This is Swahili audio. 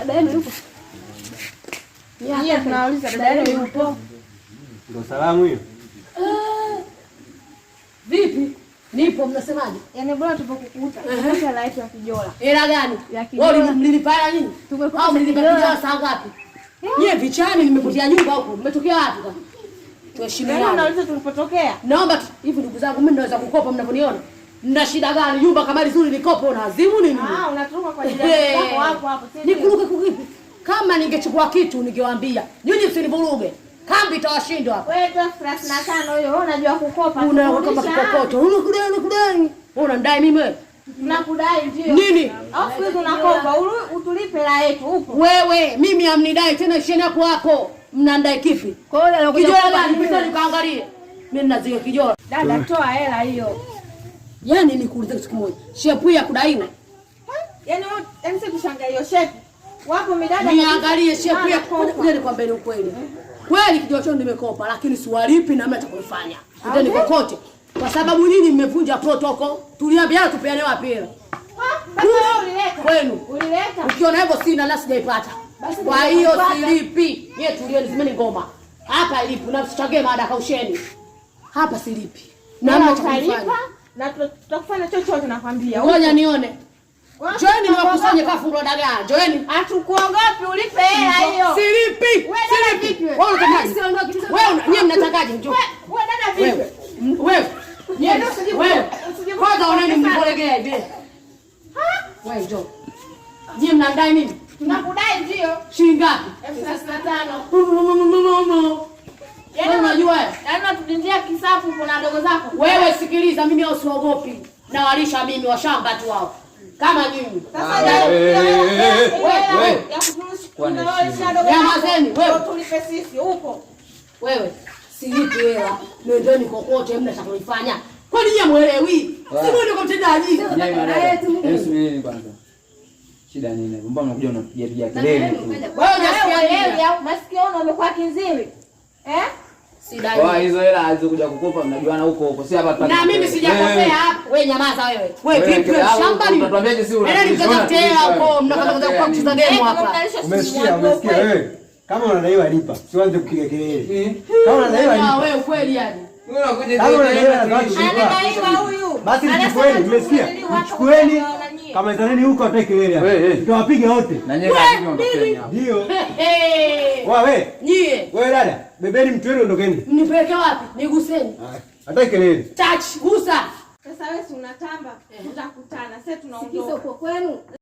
Dada yenu yupo? Yeye tunauliza dada yenu yupo? Ndio salamu hiyo. Vipi? Nipo, mnasemaje? Yaani bora tupokukuta. Tunataka hela yetu ya kijola. Hela gani? Wewe mlilipaya nini? Au mlilipaya kijola saa ngapi? Nyie vichani nimepotea nyumba huko. Mmetokea wapi kaka? Tuheshimiane. Unauliza tulipotokea? Naomba hivi ndugu zangu mimi naweza kukopa mnavyoniona. Mna shida gani? Nyumba kama nzuri nikopo na azimu nini? Unatoka kwa jirani yako hapo. Nikuruke kukipi? Kama ningechukua kitu ningewaambia. Nyinyi msinivuruge. Kambi itawashindwa hapa. Wewe tu 35 hiyo, wewe unajua kukopa. Kama kikokoto. Unakudai. Unanidai mimi wewe? Nakudai ndio. Nini? Au siku unakopa, utulipe hela yetu upo. Wewe, mimi amnidai tena isheni hapo hapo. Mnandai kipi? Kwa hiyo anakuja kijola gani? Pita nikaangalie. Mimi ninaziga kijola. Dada toa hela hiyo. Yaani nikuulize kitu kimoja. Shepu ya kudaina. Yaani sisi tushangalie shepu. Wapo midada niangalie shepu ya kudaina kwa mbele ukweli. Kweli kijola changu nimekopa lakini siwalipi na mimi nitakufanya. Ndio kokote. Kwa sababu nyinyi mmevunja protocol. Tuliambiana tupeane wapi hela? Ulileta. Kwenu. Ulileta. Ukiona hivyo sina la sijaipata. Kwa hiyo silipi. Yeye tulieni zimeni ngoma. Hapa ilipo na msichangie mada kausheni. Hapa silipi. Na mtalipa na tutakufanya chochote nakwambia. Ngoja nione. Joeni niwakusanye kafungo dagaa. Joeni. Hatukuogopi ulipe hela hiyo. Silipi. Silipi. Wewe unatakaje? Wewe nyie mnatakaje njoo? Wewe dada vipi? Wewe. Wewe. Kwanza unaeni mnipolegea hivi. Wewe njoo. Nyie mnadai nini? Tunakudai ndio. Shilingi ngapi? 35. Yaani unajua wewe? Yaani unatudindia kisafu kuna dogo zako. Wewe sikiliza mimi au siogopi. Na walisha mimi wa shamba tu wao. Kama nyinyi. Sasa wewe ya kutulisha dogo. Nyamazeni wewe. Tulipe sisi huko. Wewe silipi hela. Nendeni kokote mna cha kunifanya. Kwani nyinyi muelewi? Si mwende kwa mtendaji. Yesu mimi kwanza. Shida nini? Mbona unakuja unapiga kelele? Wewe unasikia au masikio umekuwa kinziwi? Sidai. Wao hizo hela alizokuja kukopa mnajuana huko. Si hapa na mimi sijakopea hapa. Wewe nyamaza wewe. Wewe vipi shamba ni? Utatuambiaje si una? Nani mtaka hela huko mnakata kwa kucheza game hapa. Umesikia wewe? Kama unadaiwa lipa. Sianze kupiga kelele. Kama unadaiwa lipa. Wewe kweli yani. Wewe unakuja anadaiwa huyu. Basi chukueni, umesikia? Chukueni. Kama zaneni huko atake kelele hapa. Tutawapiga wote. Na nyewe kapiga ondokeni hapo. Ndio. Wewe. Nyie. Wewe dada, bebeni mtu wenu ondokeni. Mnipeleke wapi? Niguseni. Atake kelele. Touch, gusa. Sasa wewe si unatamba. Tutakutana. Sasa tunaondoka. Sikizo kwa kwenu.